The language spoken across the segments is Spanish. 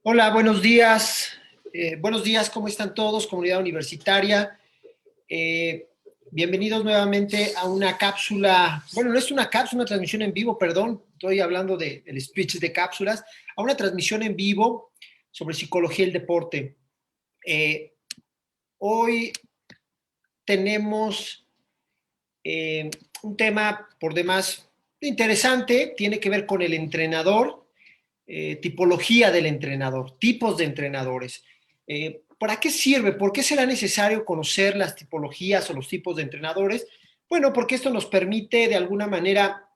Hola, buenos días. Buenos días, ¿cómo están todos? Comunidad universitaria. Eh, Bienvenidos nuevamente a una cápsula. Bueno, no es una cápsula, una transmisión en vivo, perdón. Estoy hablando del speech de cápsulas. A una transmisión en vivo sobre psicología y el deporte. Hoy tenemos un tema por demás interesante. Tiene que ver con el entrenador. Tipología del entrenador, tipos de entrenadores. ¿Para qué sirve? ¿Por qué será necesario conocer las tipologías o los tipos de entrenadores? Bueno, porque esto nos permite de alguna manera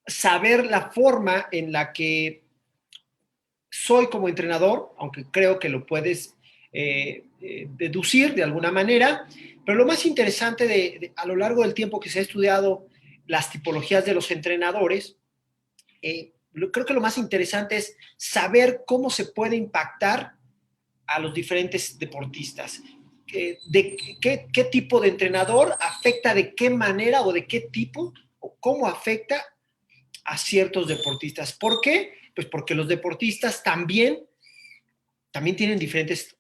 saber la forma en la que soy como entrenador, aunque creo que lo puedes deducir de alguna manera, pero lo más interesante a lo largo del tiempo que se ha estudiado las tipologías de los entrenadores, creo que lo más interesante es saber cómo se puede impactar a los diferentes deportistas. De qué tipo de entrenador afecta de qué manera o de qué tipo o cómo afecta a ciertos deportistas. ¿Por qué? Pues porque los deportistas también tienen diferentes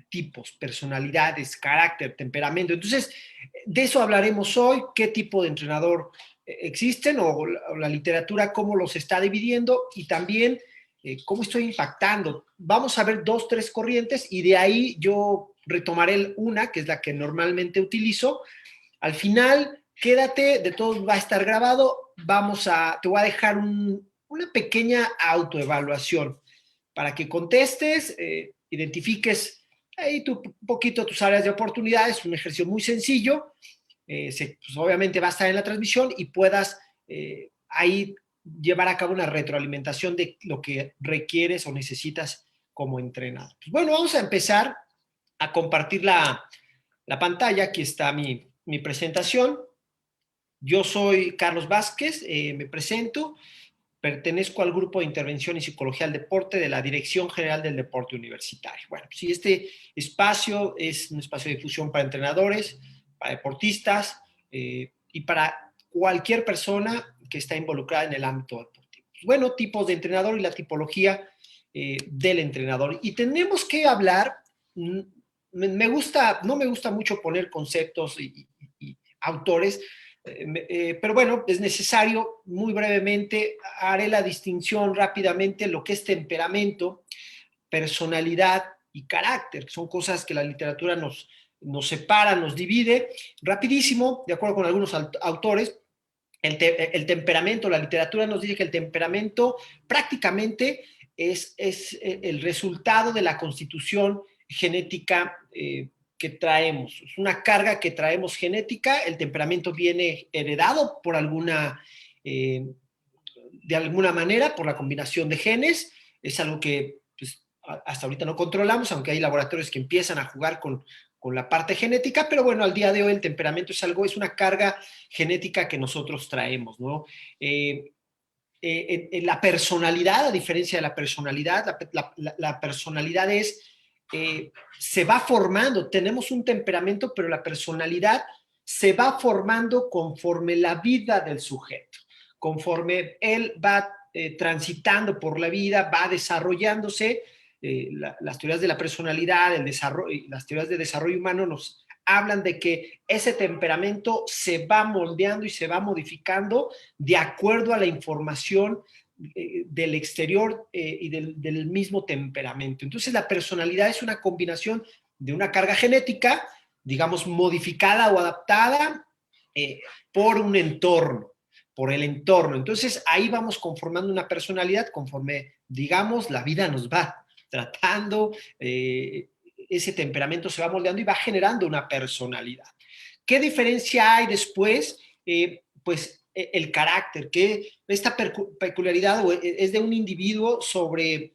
tipos, personalidades, carácter, temperamento. Entonces, de eso hablaremos hoy, qué tipo de entrenador existen o la literatura, cómo los está dividiendo y también cómo estoy impactando. Vamos a ver dos, tres corrientes y de ahí yo retomaré una, que es la que normalmente utilizo. Al final, quédate, de todo va a estar grabado. Te voy a dejar una pequeña autoevaluación para que contestes, identifiques ahí un poquito tus áreas de oportunidad. Es un ejercicio muy sencillo. Pues obviamente va a estar en la transmisión y puedas ahí llevar a cabo una retroalimentación de lo que requieres o necesitas como entrenador. Pues bueno, vamos a empezar a compartir la pantalla. Aquí está mi presentación. Yo soy Carlos Vázquez, me presento. Pertenezco al Grupo de Intervención y Psicología del Deporte de la Dirección General del Deporte Universitario. Bueno, sí, este espacio es un espacio de difusión para entrenadores, para deportistas y para cualquier persona que está involucrada en el ámbito deportivo. Bueno, tipos de entrenador y la tipología del entrenador. Y tenemos que hablar, no me gusta mucho poner conceptos y autores, pero bueno, es necesario, muy brevemente, haré la distinción rápidamente, lo que es temperamento, personalidad y carácter, que son cosas que la literatura nos separa, nos divide. Rapidísimo, de acuerdo con algunos autores, el temperamento, la literatura nos dice que el temperamento prácticamente es el resultado de la constitución genética que traemos. Es una carga que traemos genética. El temperamento viene heredado de alguna manera, por la combinación de genes. Es algo que pues, hasta ahorita no controlamos, aunque hay laboratorios que empiezan a jugar con la parte genética, pero bueno, al día de hoy el temperamento es una carga genética que nosotros traemos, ¿no? La personalidad, a diferencia de la personalidad, la personalidad se va formando, tenemos un temperamento, pero la personalidad se va formando conforme la vida del sujeto, conforme él va transitando por la vida, va desarrollándose. Las teorías de la personalidad, las teorías de desarrollo humano nos hablan de que ese temperamento se va moldeando y se va modificando de acuerdo a la información del exterior y del mismo temperamento. Entonces la personalidad es una combinación de una carga genética, digamos, modificada o adaptada por un entorno, por el entorno. Entonces ahí vamos conformando una personalidad conforme, digamos, la vida nos va tratando, ese temperamento se va moldeando y va generando una personalidad. ¿Qué diferencia hay después? Pues el carácter, que esta peculiaridad es de un individuo sobre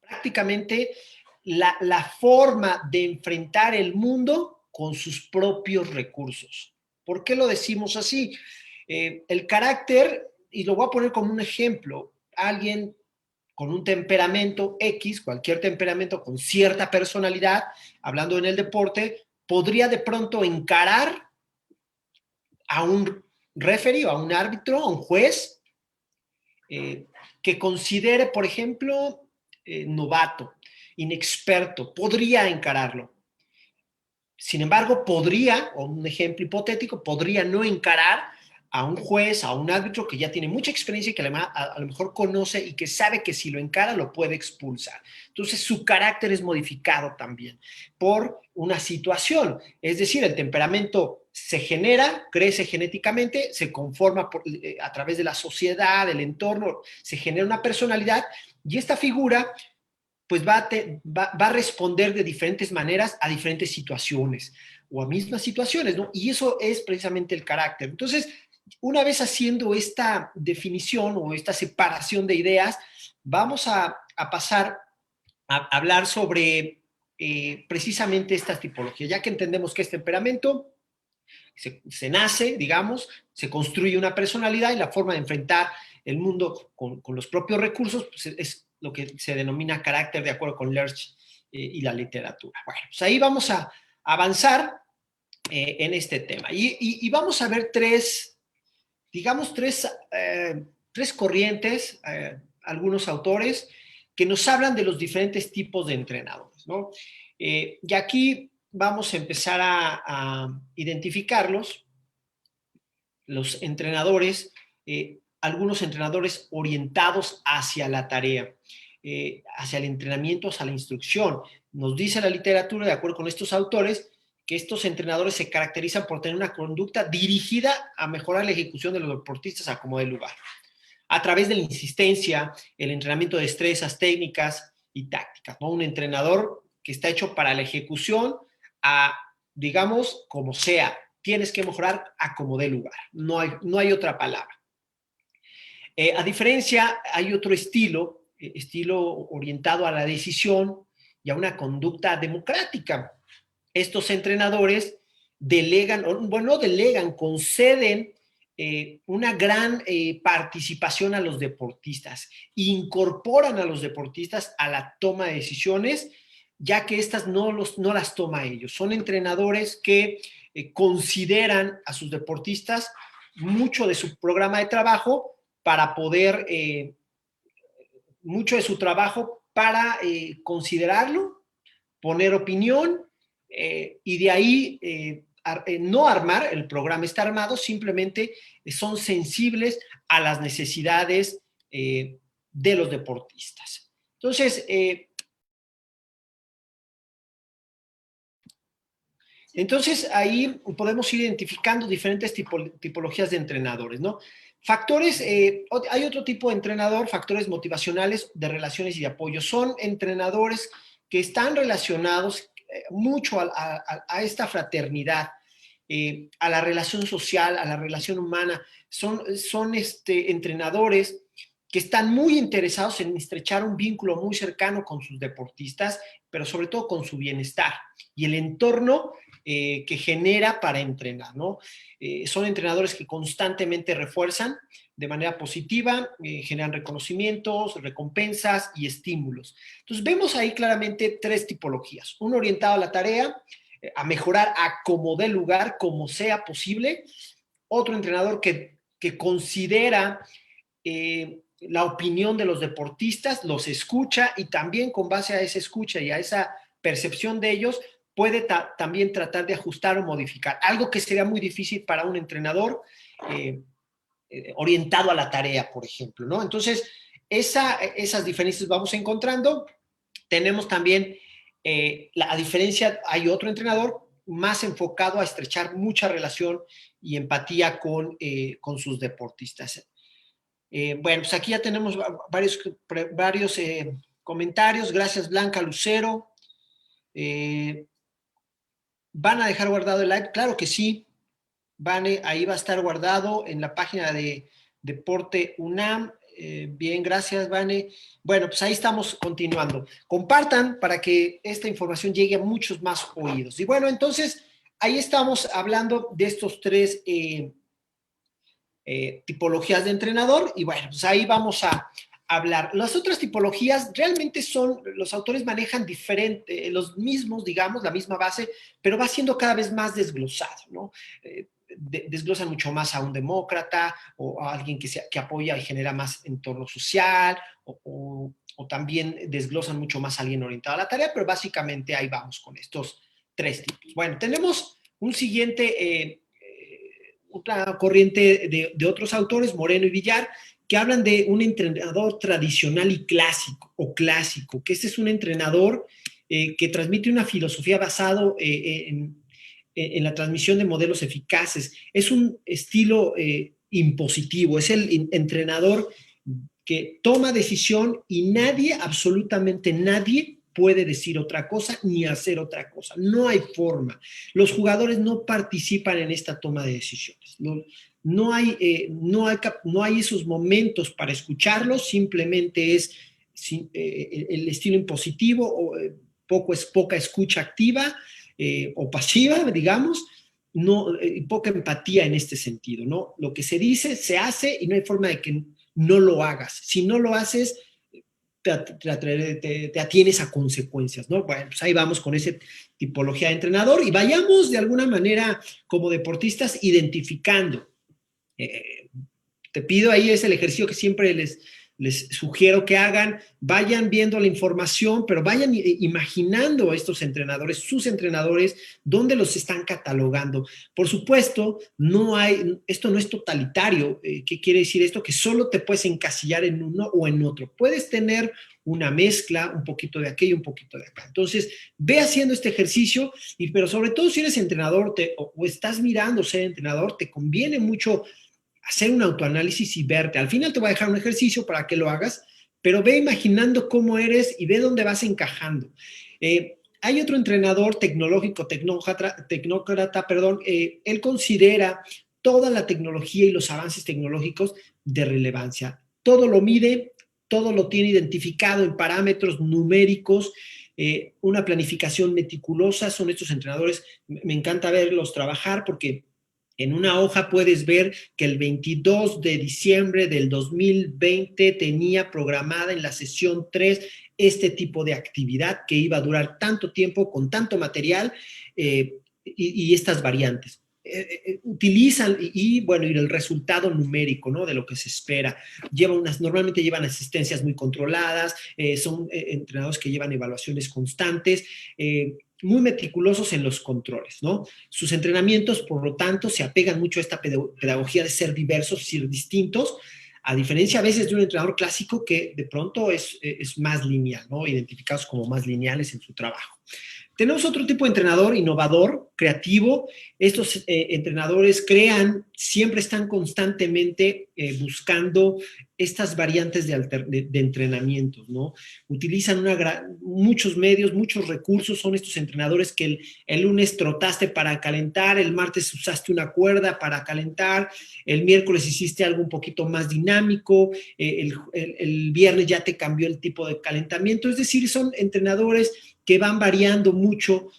prácticamente la forma de enfrentar el mundo con sus propios recursos. ¿Por qué lo decimos así? El carácter, y lo voy a poner como un ejemplo, alguien con un temperamento X, cualquier temperamento con cierta personalidad, hablando en el deporte, podría de pronto encarar a un referee, a un árbitro, a un juez, que considere, por ejemplo, novato, inexperto, podría encararlo. Sin embargo, podría, o un ejemplo hipotético, podría no encarar a un juez, a un árbitro que ya tiene mucha experiencia y que a lo mejor conoce y que sabe que si lo encara lo puede expulsar. Entonces su carácter es modificado también por una situación. Es decir, el temperamento se genera, crece genéticamente, se conforma a través de la sociedad, del entorno, se genera una personalidad y esta figura pues va a responder de diferentes maneras a diferentes situaciones o a mismas situaciones, ¿no? Y eso es precisamente el carácter. Entonces, una vez haciendo esta definición o esta separación de ideas, vamos a pasar a hablar sobre precisamente estas tipologías. Ya que entendemos que es temperamento, se nace, digamos, se construye una personalidad y la forma de enfrentar el mundo con los propios recursos pues es lo que se denomina carácter de acuerdo con Lerch y la literatura. Bueno, pues ahí vamos a avanzar en este tema. Y vamos a ver digamos, tres corrientes, algunos autores que nos hablan de los diferentes tipos de entrenadores, ¿no? Y aquí vamos a empezar a identificarlos, los entrenadores, algunos entrenadores orientados hacia la tarea, hacia el entrenamiento, hacia la instrucción. Nos dice la literatura, de acuerdo con estos autores, que estos entrenadores se caracterizan por tener una conducta dirigida a mejorar la ejecución de los deportistas a como de lugar, a través de la insistencia, el entrenamiento de destrezas, técnicas y tácticas, ¿no? Un entrenador que está hecho para la ejecución a, digamos, como sea, tienes que mejorar a como dé lugar, no hay otra palabra. A diferencia, hay otro estilo orientado a la decisión y a una conducta democrática. Estos entrenadores conceden una gran participación a los deportistas, incorporan a los deportistas a la toma de decisiones, ya que estas no las toma ellos. Son entrenadores que consideran a sus deportistas mucho de su programa de trabajo para poder, mucho de su trabajo para considerarlo, poner opinión y de ahí no armar, el programa está armado, simplemente son sensibles a las necesidades de los deportistas. Entonces, ahí podemos ir identificando diferentes tipologías de entrenadores, ¿no? Factores, hay otro tipo de entrenador, factores motivacionales de relaciones y de apoyo. Son entrenadores que están relacionados mucho a esta fraternidad, a la relación social, a la relación humana. Son entrenadores que están muy interesados en estrechar un vínculo muy cercano con sus deportistas, pero sobre todo con su bienestar y el entorno que genera para entrenar, ¿no? Son entrenadores que constantemente refuerzan de manera positiva, generan reconocimientos, recompensas y estímulos. Entonces vemos ahí claramente tres tipologías. Uno orientado a la tarea, a mejorar a como dé lugar, como sea posible. Otro entrenador que considera la opinión de los deportistas, los escucha y también con base a esa escucha y a esa percepción de ellos, puede también tratar de ajustar o modificar. Algo que sería muy difícil para un entrenador orientado a la tarea, por ejemplo, ¿no? Entonces, esas diferencias vamos encontrando. Tenemos también, a diferencia, hay otro entrenador más enfocado a estrechar mucha relación y empatía con sus deportistas. Bueno, pues aquí ya tenemos varios comentarios. Gracias, Blanca Lucero. ¿Van a dejar guardado el live? Claro que sí. Ahí va a estar guardado en la página de Deporte UNAM. Bien, gracias, Vane. Bueno, pues ahí estamos continuando. Compartan para que esta información llegue a muchos más oídos. Y bueno, entonces, ahí estamos hablando de estos tres tipologías de entrenador y bueno, pues ahí vamos a hablar. Las otras tipologías realmente los autores manejan los mismos, digamos, la misma base, pero va siendo cada vez más desglosado, ¿no? desglosan mucho más a un demócrata o a alguien que apoya y genera más entorno social, o también desglosan mucho más a alguien orientado a la tarea, pero básicamente ahí vamos con estos tres tipos. Bueno, tenemos un siguiente, otra corriente de otros autores, Moreno y Villar, que hablan de un entrenador tradicional y clásico, o clásico, que este es un entrenador que transmite una filosofía basado en la transmisión de modelos eficaces. Es un estilo impositivo, es el entrenador que toma decisión y nadie, absolutamente nadie, puede decir otra cosa ni hacer otra cosa. No hay forma. Los jugadores no participan en esta toma de decisiones. No hay esos momentos para escucharlos, simplemente es el estilo impositivo, o poca escucha activa o pasiva, digamos, no, poca empatía en este sentido, ¿no? Lo que se dice, se hace y no hay forma de que no lo hagas. Si no lo haces, te atienes a consecuencias, ¿no? Bueno, pues ahí vamos con esa tipología de entrenador y vayamos de alguna manera como deportistas identificando. Eh, Te pido, ahí es el ejercicio que siempre les sugiero que hagan, vayan viendo la información, pero vayan imaginando a estos entrenadores, sus entrenadores, dónde los están catalogando. Por supuesto, esto no es totalitario. ¿Qué quiere decir esto? Que solo te puedes encasillar en uno o en otro. Puedes tener una mezcla, un poquito de aquello, un poquito de acá. Entonces, ve haciendo este ejercicio, pero sobre todo si eres entrenador o estás mirando ser entrenador, te conviene mucho hacer un autoanálisis y verte. Al final te voy a dejar un ejercicio para que lo hagas, pero ve imaginando cómo eres y ve dónde vas encajando. Hay otro entrenador tecnológico, tecnócrata, perdón, él considera toda la tecnología y los avances tecnológicos de relevancia. Todo lo mide, todo lo tiene identificado en parámetros numéricos, una planificación meticulosa. Son estos entrenadores, me encanta verlos trabajar porque en una hoja puedes ver que el 22 de diciembre del 2020 tenía programada en la sesión 3 este tipo de actividad que iba a durar tanto tiempo, con tanto material y estas variantes. Utilizan bueno, y el resultado numérico, ¿no? De lo que se espera. Normalmente llevan asistencias muy controladas, son entrenadores que llevan evaluaciones constantes, muy meticulosos en los controles, ¿no? Sus entrenamientos, por lo tanto, se apegan mucho a esta pedagogía de ser diversos, ser distintos, a diferencia a veces de un entrenador clásico que de pronto es más lineal, ¿no? Identificados como más lineales en su trabajo. Tenemos otro tipo de entrenador innovador, creativo. Estos entrenadores siempre están constantemente buscando estas variantes de entrenamientos, ¿no? Utilizan muchos medios, muchos recursos. Son estos entrenadores que el lunes trotaste para calentar, el martes usaste una cuerda para calentar, el miércoles hiciste algo un poquito más dinámico, el viernes ya te cambió el tipo de calentamiento. Es decir, son entrenadores que van variando mucho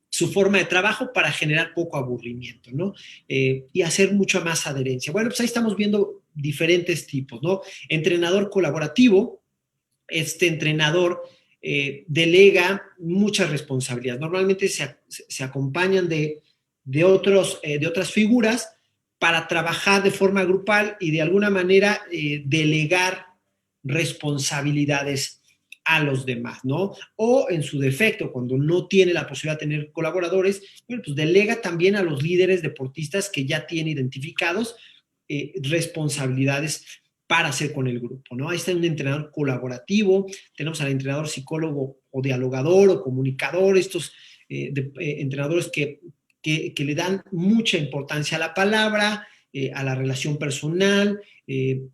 su forma de trabajo para generar poco aburrimiento, ¿no? Y hacer mucha más adherencia. Bueno, pues ahí estamos viendo diferentes tipos, ¿no? Entrenador colaborativo, este entrenador delega muchas responsabilidades. Normalmente se acompañan de otras figuras para trabajar de forma grupal y de alguna manera delegar responsabilidades a los demás, ¿no? O en su defecto, cuando no tiene la posibilidad de tener colaboradores, bueno, pues delega también a los líderes deportistas que ya tiene identificados responsabilidades para hacer con el grupo, ¿no? Ahí está un entrenador colaborativo, tenemos al entrenador psicólogo o dialogador o comunicador, estos entrenadores que le dan mucha importancia a la palabra, a la relación personal,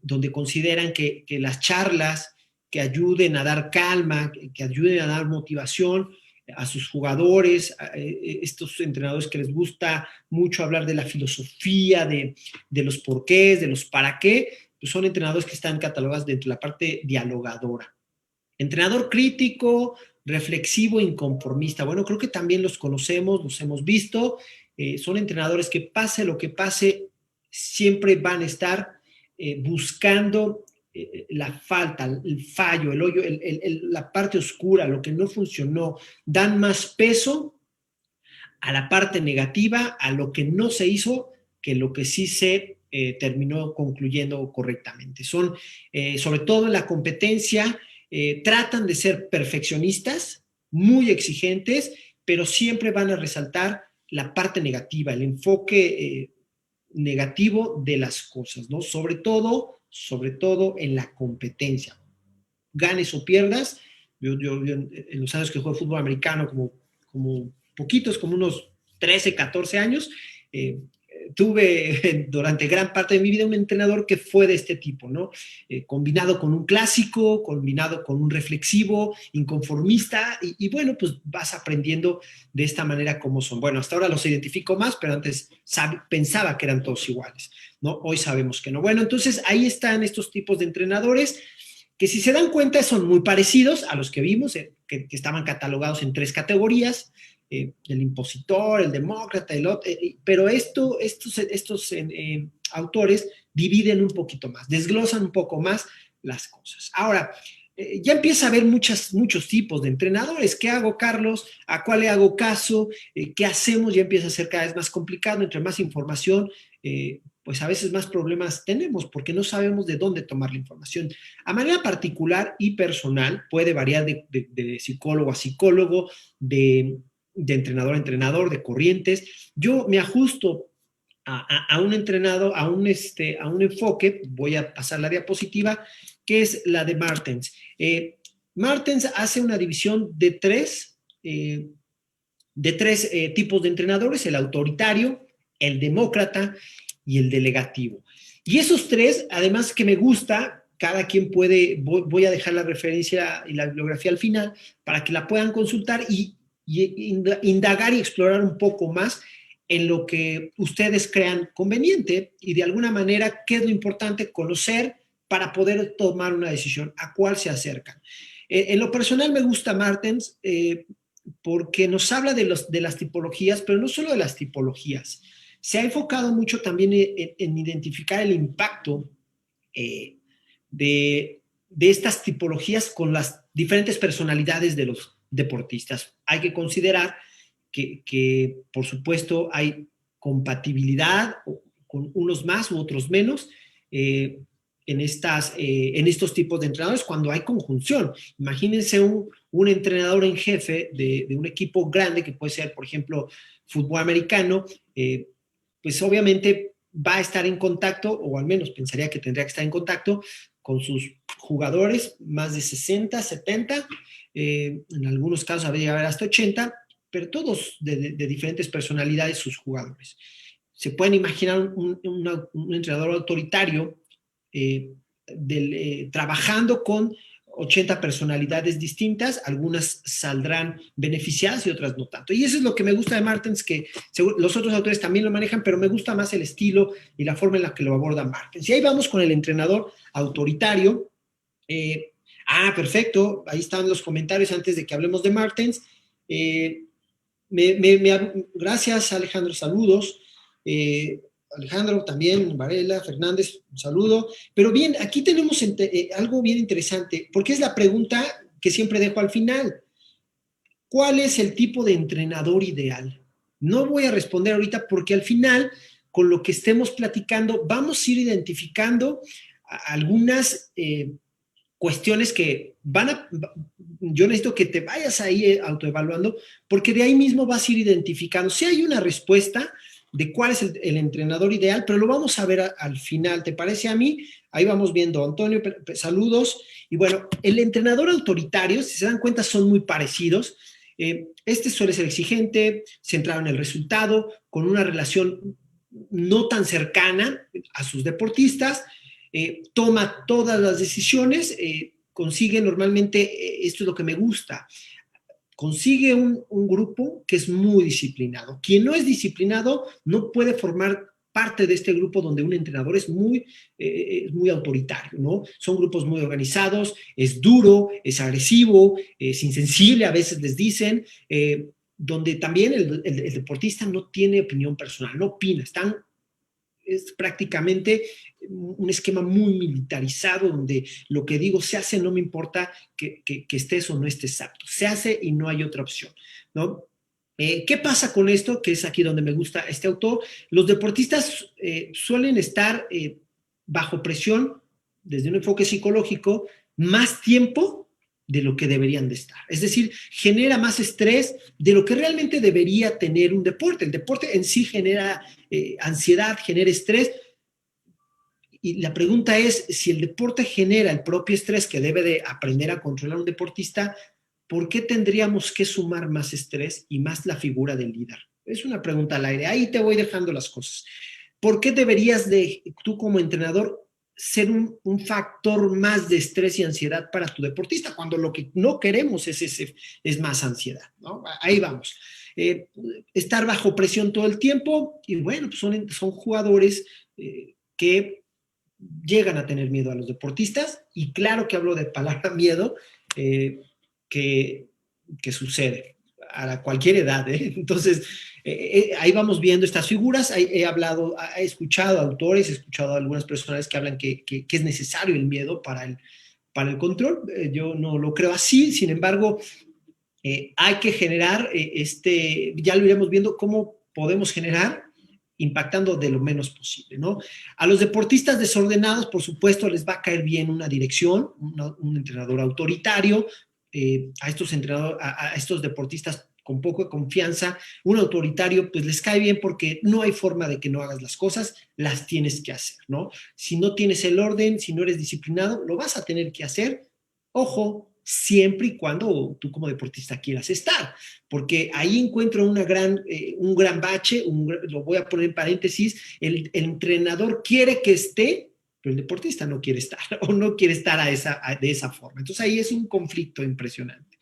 donde consideran que las charlas que ayuden a dar calma, que ayuden a dar motivación a sus jugadores, a estos entrenadores que les gusta mucho hablar de la filosofía, de los porqués, de los para qué, pues son entrenadores que están catalogados dentro de la parte dialogadora. Entrenador crítico, reflexivo, inconformista. Bueno, creo que también los conocemos, los hemos visto. Son entrenadores que pase lo que pase, siempre van a estar buscando la falta, el fallo, el hoyo, la parte oscura, lo que no funcionó. Dan más peso a la parte negativa, a lo que no se hizo, que lo que sí se terminó concluyendo correctamente. Son, sobre todo en la competencia, tratan de ser perfeccionistas, muy exigentes, pero siempre van a resaltar la parte negativa, el enfoque negativo de las cosas, ¿no? Sobre todo en la competencia. Ganes o pierdas, yo en los años que jugué fútbol americano, como poquitos, como unos 13, 14 años, tuve durante gran parte de mi vida un entrenador que fue de este tipo, ¿no? Combinado con un clásico, combinado con un reflexivo, inconformista, y bueno, pues vas aprendiendo de esta manera cómo son. Bueno, hasta ahora los identifico más, pero antes pensaba que eran todos iguales, ¿no? Hoy sabemos que no. Bueno, entonces ahí están estos tipos de entrenadores que si se dan cuenta son muy parecidos a los que vimos, que estaban catalogados en 3 categorías, el impositor, el demócrata, pero estos autores dividen un poquito más, desglosan un poco más las cosas. Ahora, ya empieza a haber muchos tipos de entrenadores. ¿Qué hago, Carlos? ¿A cuál le hago caso? ¿Qué hacemos? Ya empieza a ser cada vez más complicado, entre más información, pues a veces más problemas tenemos porque no sabemos de dónde tomar la información. A manera particular y personal, puede variar de psicólogo a psicólogo, de entrenador a entrenador, de corrientes. Yo me ajusto a un entrenado, a un enfoque, voy a pasar la diapositiva, que es la de Martens. Martens hace una división de tres tipos de entrenadores: el autoritario, el demócrata y el delegativo. Y esos tres, además que me gusta, cada quien puede, voy a dejar la referencia y la bibliografía al final para que la puedan consultar y indagar y explorar un poco más en lo que ustedes crean conveniente y de alguna manera qué es lo importante conocer para poder tomar una decisión, a cuál se acercan. En lo personal me gusta Martens porque nos habla de las tipologías, pero no solo de las tipologías. Se ha enfocado mucho también en identificar el impacto eh, de estas tipologías con las diferentes personalidades de los deportistas. Hay que considerar que por supuesto, hay compatibilidad con unos más u otros menos en estos tipos de entrenadores cuando hay conjunción. Imagínense un entrenador en jefe de un equipo grande que puede ser, por ejemplo, fútbol americano, pues obviamente va a estar en contacto, o al menos pensaría que tendría que estar en contacto con sus jugadores, más de 60, 70, en algunos casos habría que haber hasta 80, pero todos de diferentes personalidades sus jugadores. Se pueden imaginar un entrenador autoritario trabajando con 80 personalidades distintas, algunas saldrán beneficiadas y otras no tanto. Y eso es lo que me gusta de Martens, que los otros autores también lo manejan, pero me gusta más el estilo y la forma en la que lo aborda Martens. Y ahí vamos con el entrenador autoritario. Perfecto, ahí están los comentarios antes de que hablemos de Martens. Gracias, Alejandro, saludos. Alejandro también, Varela, Fernández, un saludo. Pero bien, aquí tenemos algo bien interesante, porque es la pregunta que siempre dejo al final. ¿Cuál es el tipo de entrenador ideal? No voy a responder ahorita porque al final, con lo que estemos platicando, vamos a ir identificando algunas cuestiones que yo necesito que te vayas ahí autoevaluando, porque de ahí mismo vas a ir identificando. Si hay una respuesta de cuál es el entrenador ideal, pero lo vamos a ver al final, ¿te parece a mí? Ahí vamos viendo, Antonio, saludos. Y bueno, el entrenador autoritario, si se dan cuenta, son muy parecidos. Este suele ser exigente, centrado en el resultado, con una relación no tan cercana a sus deportistas, toma todas las decisiones, consigue normalmente, esto es lo que me gusta, consigue un grupo que es muy disciplinado. Quien no es disciplinado no puede formar parte de este grupo donde un entrenador es muy autoritario, ¿no? Son grupos muy organizados, es duro, es agresivo, es insensible, a veces les dicen, donde también el deportista no tiene opinión personal, no opina, es prácticamente un esquema muy militarizado donde lo que digo se hace, no me importa que estés o no estés apto, se hace y no hay otra opción, ¿no? ¿Qué pasa con esto? Que es aquí donde me gusta este autor. Los deportistas suelen estar bajo presión desde un enfoque psicológico más tiempo de lo que deberían de estar. Es decir, genera más estrés de lo que realmente debería tener un deporte. El deporte en sí genera ansiedad, genera estrés. Y la pregunta es, si el deporte genera el propio estrés que debe de aprender a controlar un deportista, ¿por qué tendríamos que sumar más estrés y más la figura del líder? Es una pregunta al aire. Ahí te voy dejando las cosas. ¿Por qué deberías de, tú como entrenador, ser un factor más de estrés y ansiedad para tu deportista, cuando lo que no queremos es más ansiedad, ¿no? Ahí vamos. Eh, Estar bajo presión todo el tiempo y bueno, pues son jugadores que llegan a tener miedo a los deportistas y claro que hablo de palabra miedo eh, que, que sucede a cualquier edad. Entonces, ahí vamos viendo estas figuras. He hablado, he escuchado autores, he escuchado a algunas personas que hablan que es necesario el miedo para el control. Yo no lo creo así, sin embargo, hay que generar, ya lo iremos viendo cómo podemos generar impactando de lo menos posible, ¿no? A los deportistas desordenados, por supuesto, les va a caer bien una dirección, un entrenador autoritario, a estos deportistas con poca confianza, un autoritario, pues les cae bien porque no hay forma de que no hagas las cosas, las tienes que hacer, ¿no? Si no tienes el orden, si no eres disciplinado, lo vas a tener que hacer. Ojo, siempre y cuando tú como deportista quieras estar, porque ahí encuentro un gran bache, lo voy a poner en paréntesis, el entrenador quiere que esté, pero el deportista no quiere estar o no quiere estar de esa forma. Entonces ahí es un conflicto impresionante.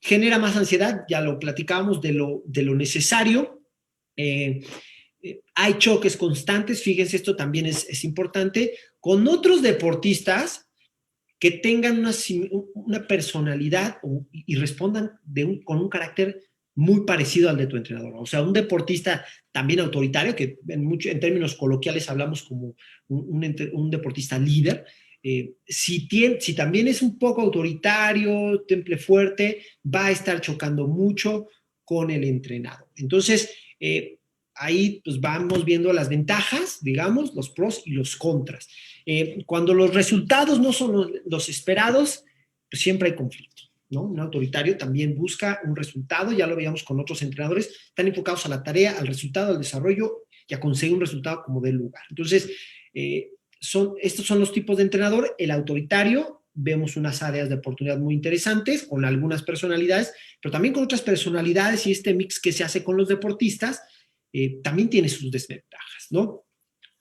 Genera más ansiedad, ya lo platicábamos de lo necesario. Eh, Hay choques constantes, fíjense, esto también es importante, con otros deportistas que tengan una personalidad y respondan con un carácter muy parecido al de tu entrenador. O sea, un deportista también autoritario, que en términos coloquiales hablamos como un deportista líder. Si también es un poco autoritario, temple fuerte, va a estar chocando mucho con el entrenado. Entonces, ahí pues vamos viendo las ventajas, digamos, los pros y los contras. Cuando los resultados no son los esperados, pues siempre hay conflicto, ¿no? Un autoritario también busca un resultado, ya lo veíamos con otros entrenadores, están enfocados a la tarea, al resultado, al desarrollo y a conseguir un resultado como dé lugar. Entonces, estos son los tipos de entrenador. El autoritario, vemos unas áreas de oportunidad muy interesantes con algunas personalidades, pero también con otras personalidades y este mix que se hace con los deportistas también tiene sus desventajas, ¿no?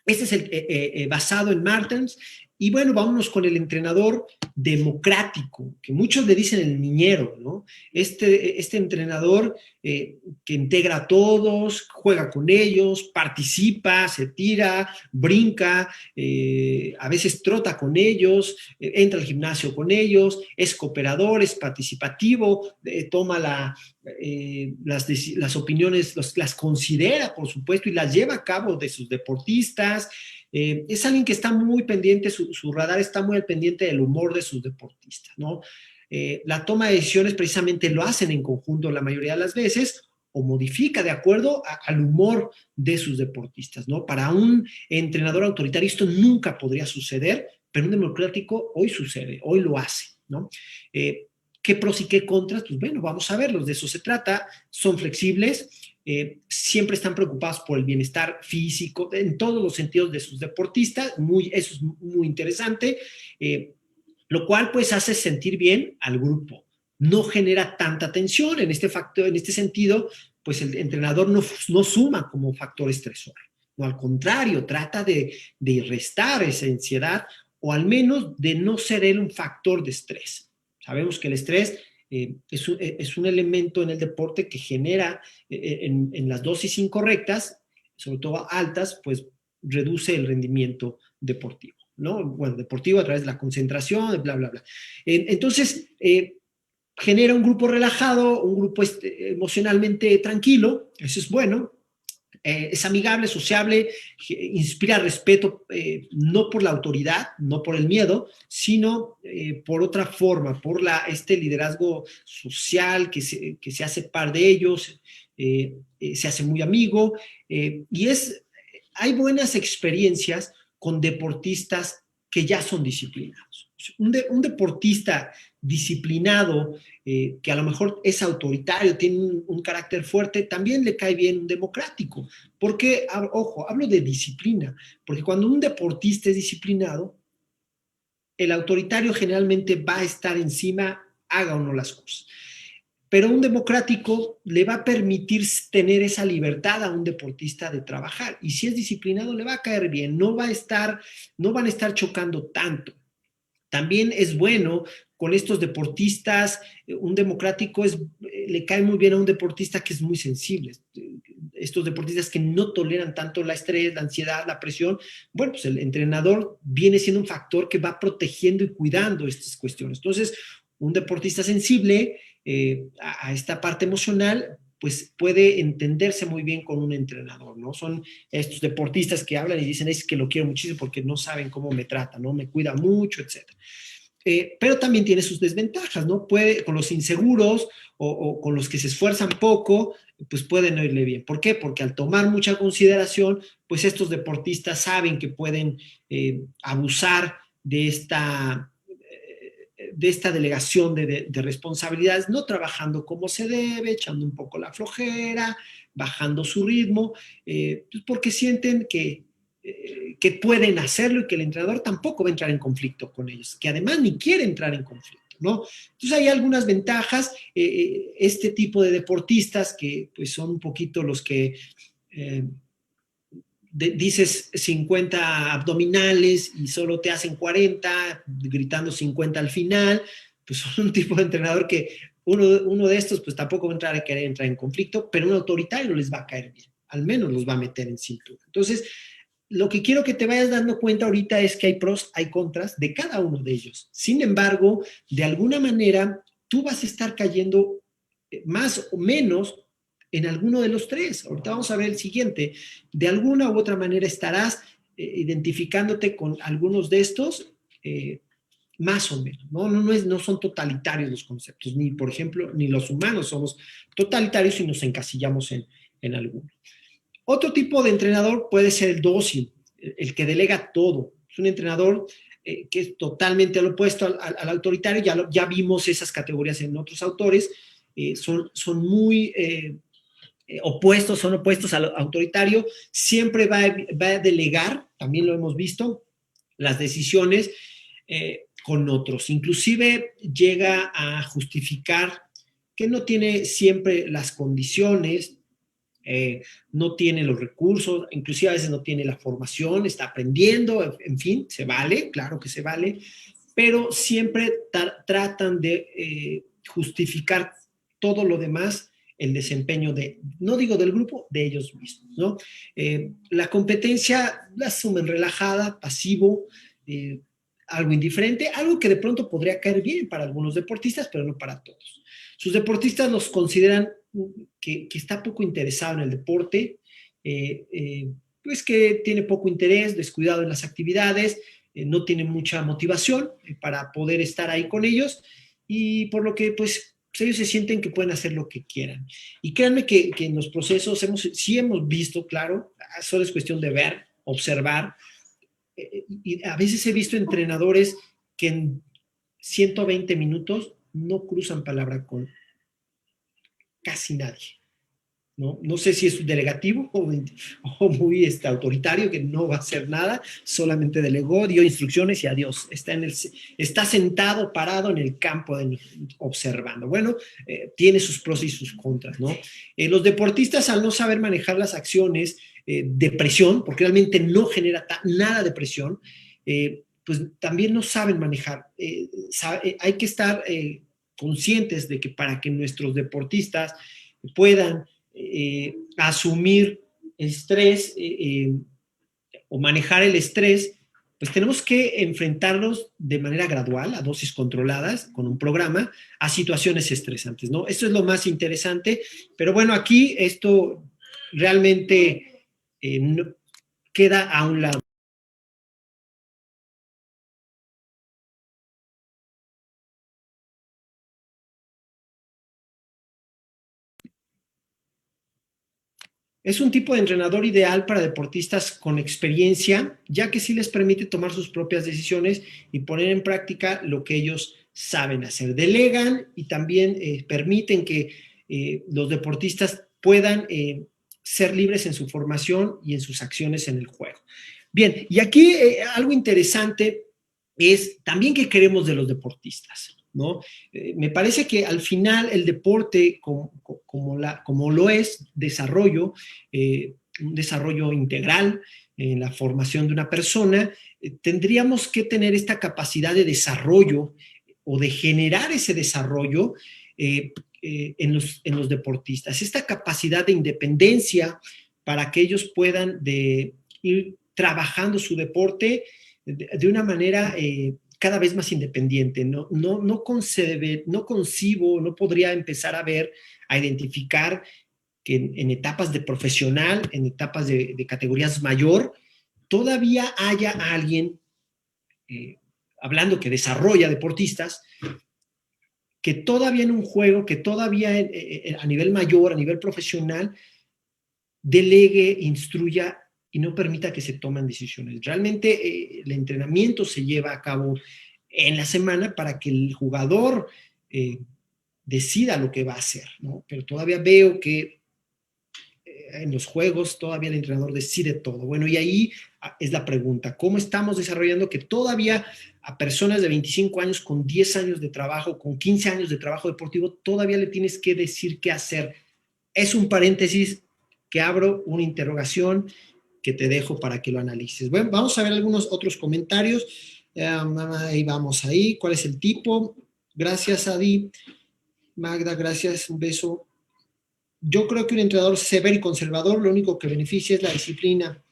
Este es basado en Martens. Y bueno, vámonos con el entrenador democrático, que muchos le dicen el niñero, ¿no? Este entrenador que integra a todos, juega con ellos, participa, se tira, brinca, a veces trota con ellos, entra al gimnasio con ellos, es cooperador, es participativo, toma las opiniones, las considera, por supuesto, y las lleva a cabo de sus deportistas. Es alguien que está muy pendiente, su radar está muy al pendiente del humor de sus deportistas, ¿no? La toma de decisiones precisamente lo hacen en conjunto la mayoría de las veces o modifica de acuerdo al humor de sus deportistas, ¿no? Para un entrenador autoritario esto nunca podría suceder, pero un democrático hoy sucede, hoy lo hace, ¿no? ¿Qué pros y qué contras? Pues bueno, vamos a verlos, de eso se trata, son flexibles, siempre están preocupados por el bienestar físico en todos los sentidos de sus deportistas, eso es muy interesante, lo cual pues hace sentir bien al grupo, no genera tanta tensión en este sentido, pues el entrenador no suma como factor estresor, no, al contrario, trata de restar esa ansiedad o al menos de no ser él un factor de estrés. Sabemos que el estrés es un elemento en el deporte que genera en las dosis incorrectas, sobre todo altas, pues reduce el rendimiento deportivo, ¿no? Bueno, deportivo a través de la concentración, bla, bla, bla. Entonces, genera un grupo relajado, un grupo emocionalmente tranquilo, eso es bueno, es amigable, sociable, inspira respeto, no por la autoridad, no por el miedo, sino por otra forma, por este liderazgo social que se hace par de ellos, se hace muy amigo, y hay buenas experiencias con deportistas que ya son disciplinados. Un deportista disciplinado, que a lo mejor es autoritario, tiene un carácter fuerte, también le cae bien un democrático. Porque, ojo, hablo de disciplina, porque cuando un deportista es disciplinado, el autoritario generalmente va a estar encima, haga o no las cosas. Pero un democrático le va a permitir tener esa libertad a un deportista de trabajar. Y si es disciplinado, le va a caer bien, no van a estar chocando tanto. También es bueno con estos deportistas, un democrático le cae muy bien a un deportista que es muy sensible. Estos deportistas que no toleran tanto el estrés, la ansiedad, la presión, bueno, pues el entrenador viene siendo un factor que va protegiendo y cuidando estas cuestiones. Entonces, un deportista sensible a esta parte emocional, pues puede entenderse muy bien con un entrenador, ¿no? Son estos deportistas que hablan y dicen, es que lo quiero muchísimo porque no saben cómo me trata, ¿no? Me cuida mucho, etcétera. Pero también tiene sus desventajas, ¿no? Con los inseguros o con los que se esfuerzan poco, pues pueden no irle bien. ¿Por qué? Porque al tomar mucha consideración, pues estos deportistas saben que pueden abusar de esta delegación de responsabilidades, no trabajando como se debe, echando un poco la flojera, bajando su ritmo, pues porque sienten que pueden hacerlo y que el entrenador tampoco va a entrar en conflicto con ellos, que además ni quiere entrar en conflicto, ¿no? Entonces hay algunas ventajas, este tipo de deportistas que pues son un poquito los que dices 50 abdominales y solo te hacen 40, gritando 50 al final, pues son un tipo de entrenador que uno de estos pues tampoco va a querer entrar en conflicto, pero un autoritario les va a caer bien, al menos los va a meter en cintura. Entonces, lo que quiero que te vayas dando cuenta ahorita es que hay pros, hay contras de cada uno de ellos. Sin embargo, de alguna manera, tú vas a estar cayendo más o menos en alguno de los tres. Ahorita vamos a ver el siguiente. De alguna u otra manera estarás identificándote con algunos de estos, más o menos. No son totalitarios los conceptos, ni por ejemplo, ni los humanos somos totalitarios y nos encasillamos en alguno. Otro tipo de entrenador puede ser el dócil, el que delega todo. Es un entrenador que es totalmente lo opuesto al autoritario. Ya vimos esas categorías en otros autores. Son muy opuestos, son opuestos al autoritario. Siempre va a delegar, también lo hemos visto, las decisiones con otros. Inclusive llega a justificar que no tiene siempre las condiciones, no tiene los recursos, inclusive a veces no tiene la formación, está aprendiendo, en fin, se vale, claro que se vale, pero siempre tratan de justificar todo lo demás, el desempeño no digo del grupo, de ellos mismos, ¿no? La competencia la asumen relajada, pasivo, algo indiferente, algo que de pronto podría caer bien para algunos deportistas, pero no para todos. Sus deportistas los consideran que está poco interesado en el deporte, pues que tiene poco interés, descuidado en las actividades, no tiene mucha motivación para poder estar ahí con ellos y por lo que pues ellos se sienten que pueden hacer lo que quieran. Y créanme que en los procesos sí hemos visto, claro, solo es cuestión de ver, observar, y a veces he visto entrenadores que en 120 minutos no cruzan palabra con casi nadie. No sé si es delegativo o muy autoritario, que no va a hacer nada, solamente delegó, dio instrucciones y adiós. Está sentado, parado en el campo, observando. Bueno, tiene sus pros y sus contras, ¿no? Los deportistas, al no saber manejar las acciones de presión, porque realmente no genera nada de presión, pues también no saben manejar. Hay que estar conscientes de que para que nuestros deportistas puedan asumir estrés o manejar el estrés, pues tenemos que enfrentarnos de manera gradual, a dosis controladas, con un programa, a situaciones estresantes, ¿no? Esto es lo más interesante, pero bueno, aquí esto realmente queda a un lado. Es un tipo de entrenador ideal para deportistas con experiencia, ya que sí les permite tomar sus propias decisiones y poner en práctica lo que ellos saben hacer. Delegan y también permiten que los deportistas puedan ser libres en su formación y en sus acciones en el juego. Bien, y aquí algo interesante es también qué queremos de los deportistas, ¿no? Me parece que al final el deporte, como lo es, un desarrollo integral en la formación de una persona, tendríamos que tener esta capacidad de desarrollo o de generar ese desarrollo en los deportistas, esta capacidad de independencia para que ellos puedan ir trabajando su deporte de una manera cada vez más independiente. No concibo, no podría empezar a identificar que en etapas de profesional, en etapas de categorías mayor, todavía haya alguien, hablando que desarrolla deportistas, que todavía en un juego, que todavía a nivel mayor, a nivel profesional, delegue, instruya y no permita que se tomen decisiones. Realmente el entrenamiento se lleva a cabo en la semana para que el jugador decida lo que va a hacer, ¿no? Pero todavía veo que en los juegos todavía el entrenador decide todo. Bueno, y ahí es la pregunta, ¿cómo estamos desarrollando que todavía a personas de 25 años con 10 años de trabajo, con 15 años de trabajo deportivo, todavía le tienes que decir qué hacer? Es un paréntesis que abro, una interrogación que te dejo para que lo analices. Bueno, vamos a ver algunos otros comentarios. Ahí vamos, ahí. ¿Cuál es el tipo? Gracias, Adi. Magda, gracias. Un beso. Yo creo que un entrenador severo y conservador lo único que beneficia es la disciplina.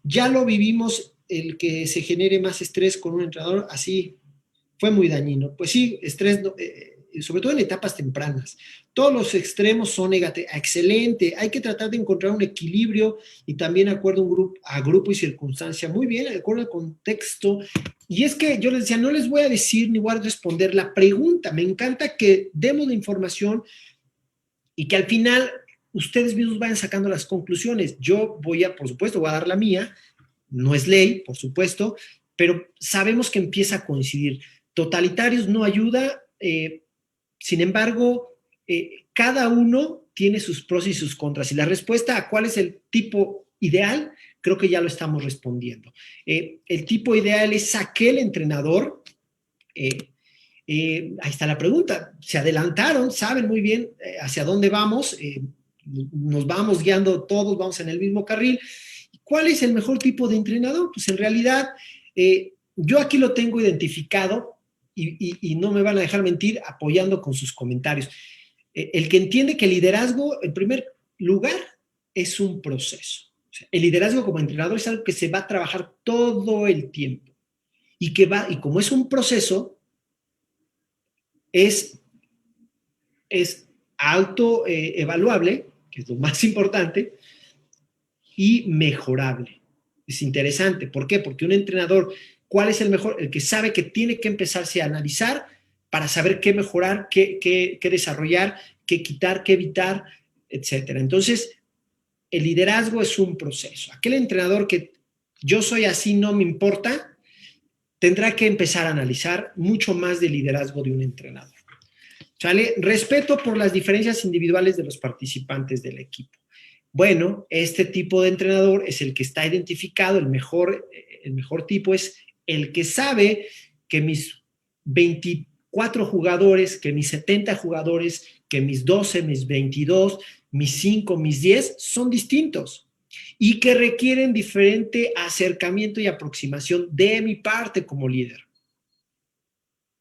Ya lo vivimos, el que se genere más estrés con un entrenador así fue muy dañino. Pues sí, estrés, sobre todo en etapas tempranas. Todos los extremos son negativos. Excelente, hay que tratar de encontrar un equilibrio y también acuerdo a grupo y circunstancia. Muy bien, de acuerdo al contexto. Y es que yo les decía, no les voy a decir ni voy a responder la pregunta. Me encanta que demos la información y que al final ustedes mismos vayan sacando las conclusiones. Yo por supuesto, voy a dar la mía, no es ley, por supuesto, pero sabemos que empieza a coincidir. Totalitarios no ayuda, sin embargo, cada uno tiene sus pros y sus contras. Y la respuesta a cuál es el tipo ideal, creo que ya lo estamos respondiendo. El tipo ideal es aquel entrenador ahí está la pregunta. Se adelantaron, saben muy bien hacia dónde vamos, nos vamos guiando todos, vamos en el mismo carril. ¿Cuál es el mejor tipo de entrenador? Pues en realidad, yo aquí lo tengo identificado y no me van a dejar mentir apoyando con sus comentarios. El que entiende que el liderazgo, en primer lugar, es un proceso. O sea, el liderazgo como entrenador es algo que se va a trabajar todo el tiempo y como es un proceso, es autoevaluable, que es lo más importante, y mejorable. Es interesante. ¿Por qué? Porque un entrenador, ¿cuál es el mejor? El que sabe que tiene que empezarse a analizar para saber qué mejorar, qué desarrollar, qué quitar, qué evitar, etcétera. Entonces, el liderazgo es un proceso. Aquel entrenador que yo soy así, no me importa, tendrá que empezar a analizar mucho más del liderazgo de un entrenador. ¿Sale? Respeto por las diferencias individuales de los participantes del equipo. Bueno, este tipo de entrenador es el que está identificado, el mejor tipo es el que sabe que mis 24 jugadores, que mis 70 jugadores, que mis 12, mis 22, mis 5, mis 10 son distintos y que requieren diferente acercamiento y aproximación de mi parte como líder.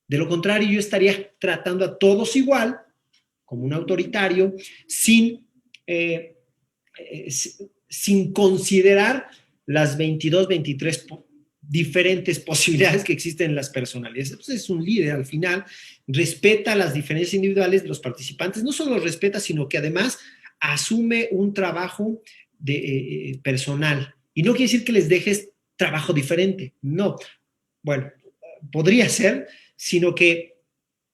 De lo contrario, yo estaría tratando a todos igual, como un autoritario, eh, sin considerar las 22, 23 diferentes posibilidades que existen en las personalidades. Entonces es un líder al final, respeta las diferencias individuales de los participantes, no solo los respeta, sino que además asume un trabajo personal. Y no quiere decir que les dejes trabajo diferente, no. Bueno, podría ser, sino que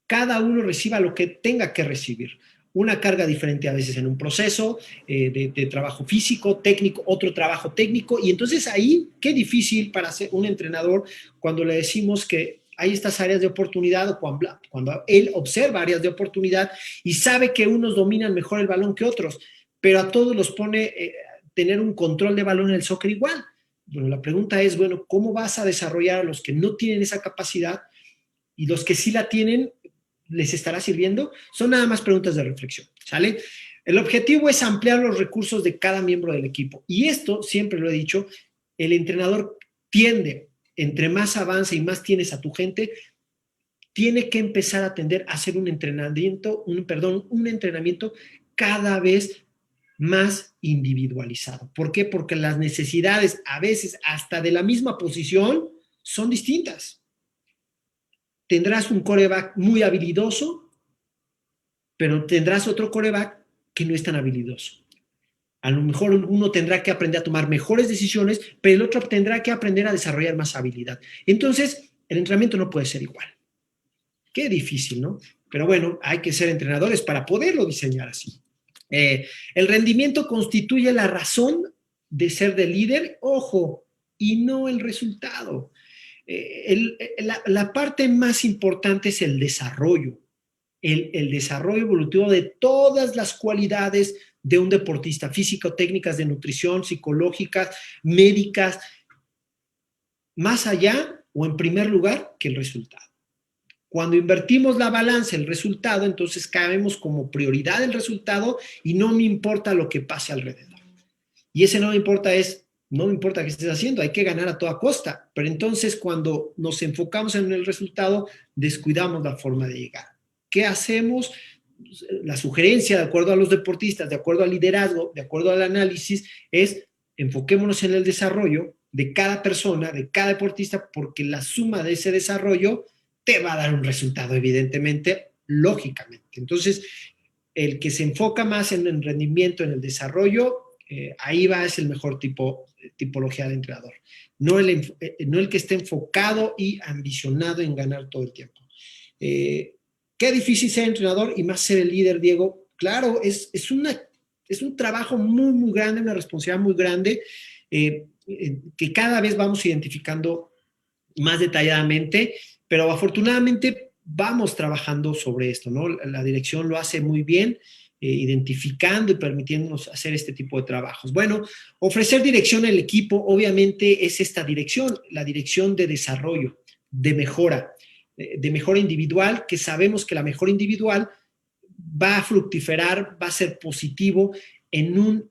cada uno reciba lo que tenga que recibir. Una carga diferente a veces en un proceso de trabajo físico, técnico, otro trabajo técnico. Y entonces ahí, qué difícil para ser un entrenador cuando le decimos que hay estas áreas de oportunidad o cuando él observa áreas de oportunidad y sabe que unos dominan mejor el balón que otros, pero a todos los pone tener un control de balón en el soccer igual. Bueno, la pregunta es, bueno, ¿cómo vas a desarrollar a los que no tienen esa capacidad y los que sí la tienen, les estará sirviendo? Son nada más preguntas de reflexión, ¿sale? El objetivo es ampliar los recursos de cada miembro del equipo. Y esto, siempre lo he dicho, el entrenador tiende, entre más avanza y más tienes a tu gente, tiene que empezar a tender a hacer un entrenamiento cada vez más individualizado. ¿Por qué? Porque las necesidades, a veces hasta de la misma posición, son distintas. Tendrás un quarterback muy habilidoso, pero tendrás otro quarterback que no es tan habilidoso. A lo mejor uno tendrá que aprender a tomar mejores decisiones, pero el otro tendrá que aprender a desarrollar más habilidad. Entonces, el entrenamiento no puede ser igual. Qué difícil, ¿no? Pero bueno, hay que ser entrenadores para poderlo diseñar así. El rendimiento constituye la razón de ser de líder, ojo, y no el resultado. La parte más importante es el desarrollo, el desarrollo evolutivo de todas las cualidades de un deportista, físico, técnicas de nutrición, psicológicas, médicas, más allá o en primer lugar que el resultado. Cuando invertimos la balanza, el resultado, entonces caemos como prioridad el resultado y no me importa lo que pase alrededor. Y ese no me importa es, no me importa qué estés haciendo, hay que ganar a toda costa. Pero entonces cuando nos enfocamos en el resultado, descuidamos la forma de llegar. ¿Qué hacemos? La sugerencia, de acuerdo a los deportistas, de acuerdo al liderazgo, de acuerdo al análisis, es enfoquémonos en el desarrollo de cada persona, de cada deportista, porque la suma de ese desarrollo te va a dar un resultado, evidentemente, lógicamente. Entonces, el que se enfoca más en el rendimiento, en el desarrollo, ahí va, es el mejor tipología de entrenador. No el que esté enfocado y ambicionado en ganar todo el tiempo. Qué difícil ser entrenador y más ser el líder, Diego. Claro, es un trabajo muy, muy grande, una responsabilidad muy grande, que cada vez vamos identificando más detalladamente, pero afortunadamente vamos trabajando sobre esto, ¿no? La dirección lo hace muy bien, identificando y permitiéndonos hacer este tipo de trabajos. Bueno, ofrecer dirección al equipo, obviamente, es esta dirección, la dirección de desarrollo, de mejora individual, que sabemos que la mejora individual va a fructiferar, va a ser positivo en un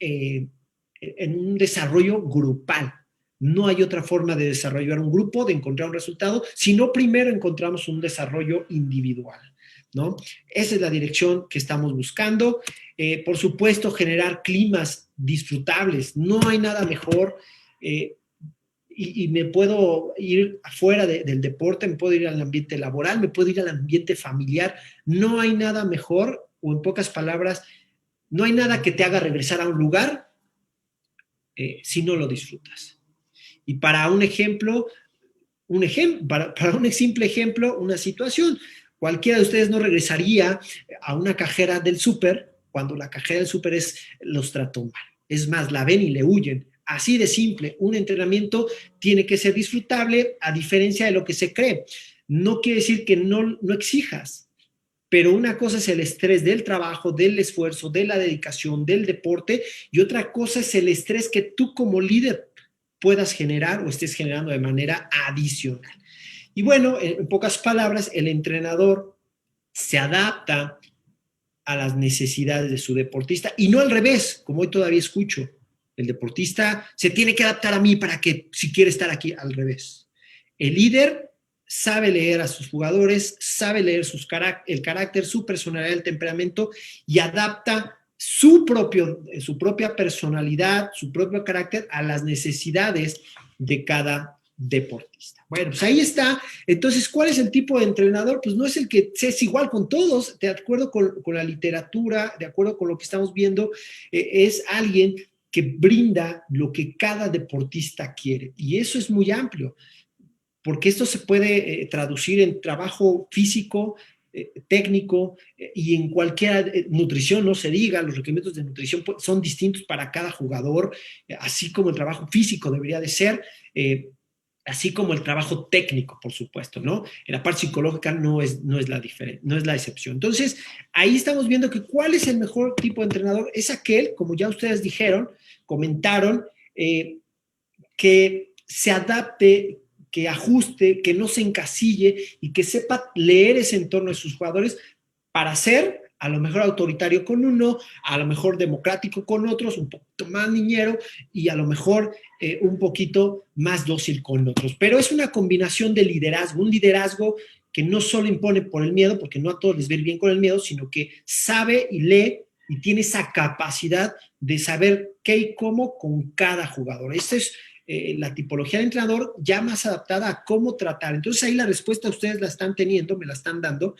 desarrollo grupal. No hay otra forma de desarrollar un grupo, de encontrar un resultado, si no primero encontramos un desarrollo individual, ¿no? Esa es la dirección que estamos buscando. Por supuesto, generar climas disfrutables. No hay nada mejor. Y me puedo ir afuera del deporte, me puedo ir al ambiente laboral, me puedo ir al ambiente familiar. No hay nada mejor, o en pocas palabras, no hay nada que te haga regresar a un lugar si no lo disfrutas. Y para un ejemplo, para un simple ejemplo, una situación, cualquiera de ustedes no regresaría a una cajera del súper cuando la cajera del súper los trató mal. Es más, la ven y le huyen. Así de simple, un entrenamiento tiene que ser disfrutable a diferencia de lo que se cree. No quiere decir que no exijas, pero una cosa es el estrés del trabajo, del esfuerzo, de la dedicación, del deporte, y otra cosa es el estrés que tú como líder puedas generar o estés generando de manera adicional. Y bueno, en pocas palabras, el entrenador se adapta a las necesidades de su deportista y no al revés, como hoy todavía escucho. El deportista se tiene que adaptar a mí para que si quiere estar aquí, al revés. El líder sabe leer a sus jugadores, sabe leer el carácter, su personalidad, el temperamento y adapta su propia personalidad, su propio carácter a las necesidades de cada deportista. Bueno, pues ahí está. Entonces, ¿cuál es el tipo de entrenador? Pues no es el que es igual con todos, de acuerdo con la literatura, de acuerdo con lo que estamos viendo, es alguien que brinda lo que cada deportista quiere. Y eso es muy amplio, porque esto se puede traducir en trabajo físico, técnico y en cualquier nutrición, no se diga, los requerimientos de nutrición son distintos para cada jugador, así como el trabajo físico debería de ser, así como el trabajo técnico, por supuesto, ¿no? En la parte psicológica no es la excepción. Entonces, ahí estamos viendo que cuál es el mejor tipo de entrenador, es aquel, como ya ustedes dijeron, comentaron, que se adapte, que ajuste, que no se encasille y que sepa leer ese entorno de sus jugadores para ser a lo mejor autoritario con uno, a lo mejor democrático con otros, un poquito más niñero y a lo mejor un poquito más dócil con otros. Pero es una combinación de liderazgo, un liderazgo que no solo impone por el miedo, porque no a todos les va bien con el miedo, sino que sabe y lee y tiene esa capacidad de saber qué y cómo con cada jugador. Esta es la tipología de entrenador ya más adaptada a cómo tratar. Entonces ahí la respuesta ustedes la están teniendo, me la están dando,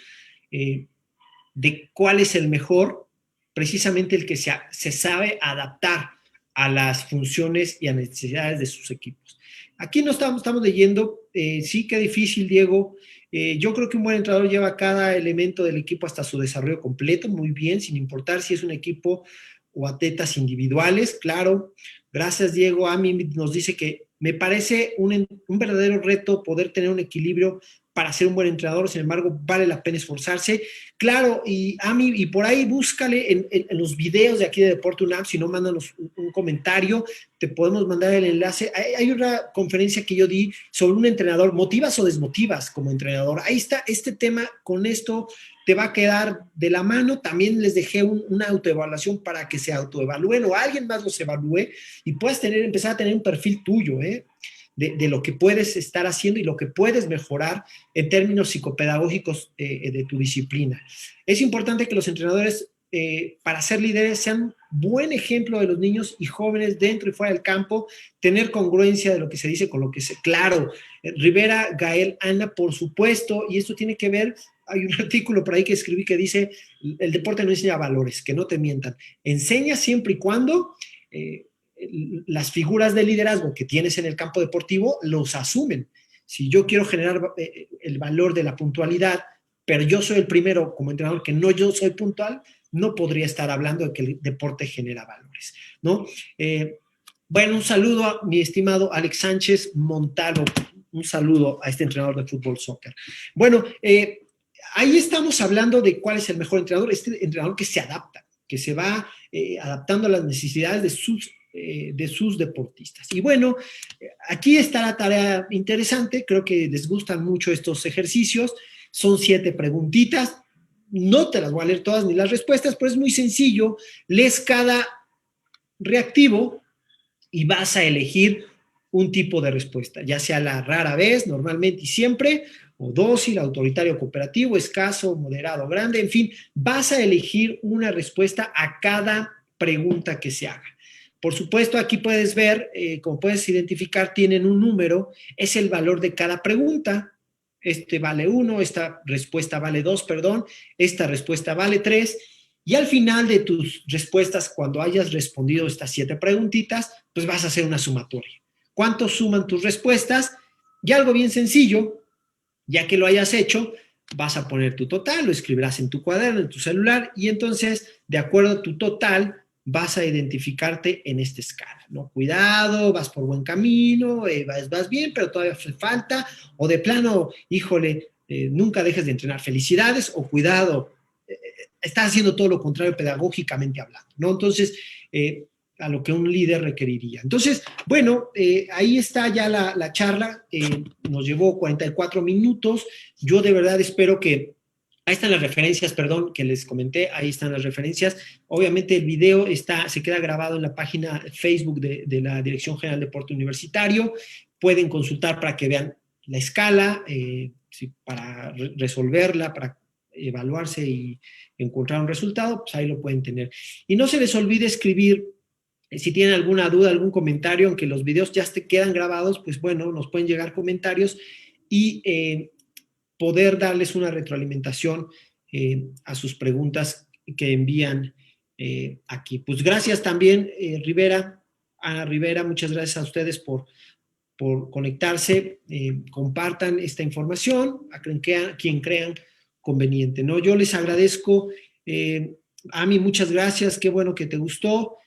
de cuál es el mejor, precisamente el que se sabe adaptar a las funciones y a las necesidades de sus equipos. Aquí no estamos leyendo, sí, qué difícil, Diego. Yo creo que un buen entrenador lleva cada elemento del equipo hasta su desarrollo completo, muy bien, sin importar si es un equipo o atletas individuales, claro. Gracias, Diego. A mí nos dice que me parece un verdadero reto poder tener un equilibrio para ser un buen entrenador, sin embargo, vale la pena esforzarse. Claro, y Ami, y por ahí búscale en los videos de aquí de Deporte UNAM, si no, mándanos un comentario, te podemos mandar el enlace. Hay una conferencia que yo di sobre un entrenador, ¿motivas o desmotivas como entrenador? Ahí está este tema, con esto te va a quedar de la mano. También les dejé una autoevaluación para que se autoevalúen o alguien más los evalúe y puedas empezar a tener un perfil tuyo, de lo que puedes estar haciendo y lo que puedes mejorar en términos psicopedagógicos de tu disciplina. Es importante que los entrenadores, para ser líderes, sean buen ejemplo de los niños y jóvenes dentro y fuera del campo, tener congruencia de lo que se dice con lo que se... Claro, Rivera, Gael, Ana, por supuesto, y esto tiene que ver, hay un artículo por ahí que escribí que dice, el deporte no enseña valores, que no te mientan, enseña siempre y cuando... las figuras de liderazgo que tienes en el campo deportivo los asumen. Si yo quiero generar el valor de la puntualidad, pero yo soy el primero como entrenador que no yo soy puntual, no podría estar hablando de que el deporte genera valores, ¿no? Bueno, un saludo a mi estimado Alex Sánchez Montano, un saludo a este entrenador de fútbol soccer. Bueno, ahí estamos hablando de cuál es el mejor entrenador, este entrenador que se adapta, que se va adaptando a las necesidades de sus deportistas. Y bueno, aquí está la tarea interesante, creo que les gustan mucho estos ejercicios, son 7 preguntitas, no te las voy a leer todas ni las respuestas, pero es muy sencillo, lees cada reactivo y vas a elegir un tipo de respuesta, ya sea la rara vez, normalmente y siempre, o dócil, autoritario, cooperativo, escaso, moderado, grande, en fin, vas a elegir una respuesta a cada pregunta que se haga. Por supuesto, aquí puedes ver, como puedes identificar, tienen un número, es el valor de cada pregunta. Este vale 1, esta respuesta vale 2, perdón, esta respuesta vale 3. Y al final de tus respuestas, cuando hayas respondido estas 7 preguntitas, pues vas a hacer una sumatoria. ¿Cuánto suman tus respuestas? Y algo bien sencillo, ya que lo hayas hecho, vas a poner tu total, lo escribirás en tu cuaderno, en tu celular, y entonces, de acuerdo a tu total, vas a identificarte en esta escala, ¿no? Cuidado, vas por buen camino, vas bien, pero todavía hace falta, o de plano, híjole, nunca dejes de entrenar, felicidades, o cuidado, estás haciendo todo lo contrario pedagógicamente hablando, ¿no? Entonces, a lo que un líder requeriría. Entonces, bueno, ahí está ya la charla, nos llevó 44 minutos, yo de verdad espero que, ahí están las referencias, perdón, que les comenté, ahí están las referencias, obviamente el video se queda grabado en la página Facebook de la Dirección General de Deporte Universitario, pueden consultar para que vean la escala, para resolverla, para evaluarse y encontrar un resultado, pues ahí lo pueden tener. Y no se les olvide escribir, si tienen alguna duda, algún comentario, aunque los videos ya te quedan grabados, pues bueno, nos pueden llegar comentarios y poder darles una retroalimentación a sus preguntas que envían aquí. Pues gracias también, Rivera, Ana Rivera, muchas gracias a ustedes por conectarse, compartan esta información a quien crean conveniente, ¿no? Yo les agradezco, Ami, muchas gracias, qué bueno que te gustó,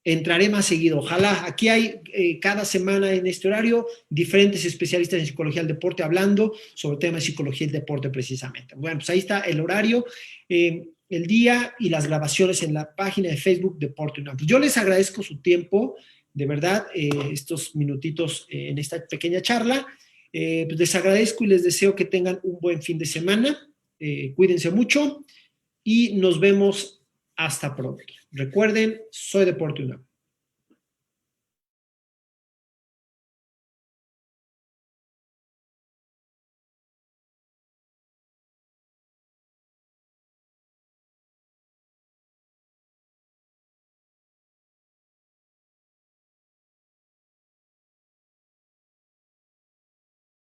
entraré más seguido, ojalá, aquí hay cada semana en este horario diferentes especialistas en psicología del deporte hablando sobre temas de psicología del deporte precisamente. Bueno, pues ahí está el horario, el día y las grabaciones en la página de Facebook Deporte UNAM. Pues yo les agradezco su tiempo, de verdad, estos minutitos en esta pequeña charla. Pues les agradezco y les deseo que tengan un buen fin de semana. Cuídense mucho y nos vemos hasta pronto. Recuerden, soy Deporte UNAM.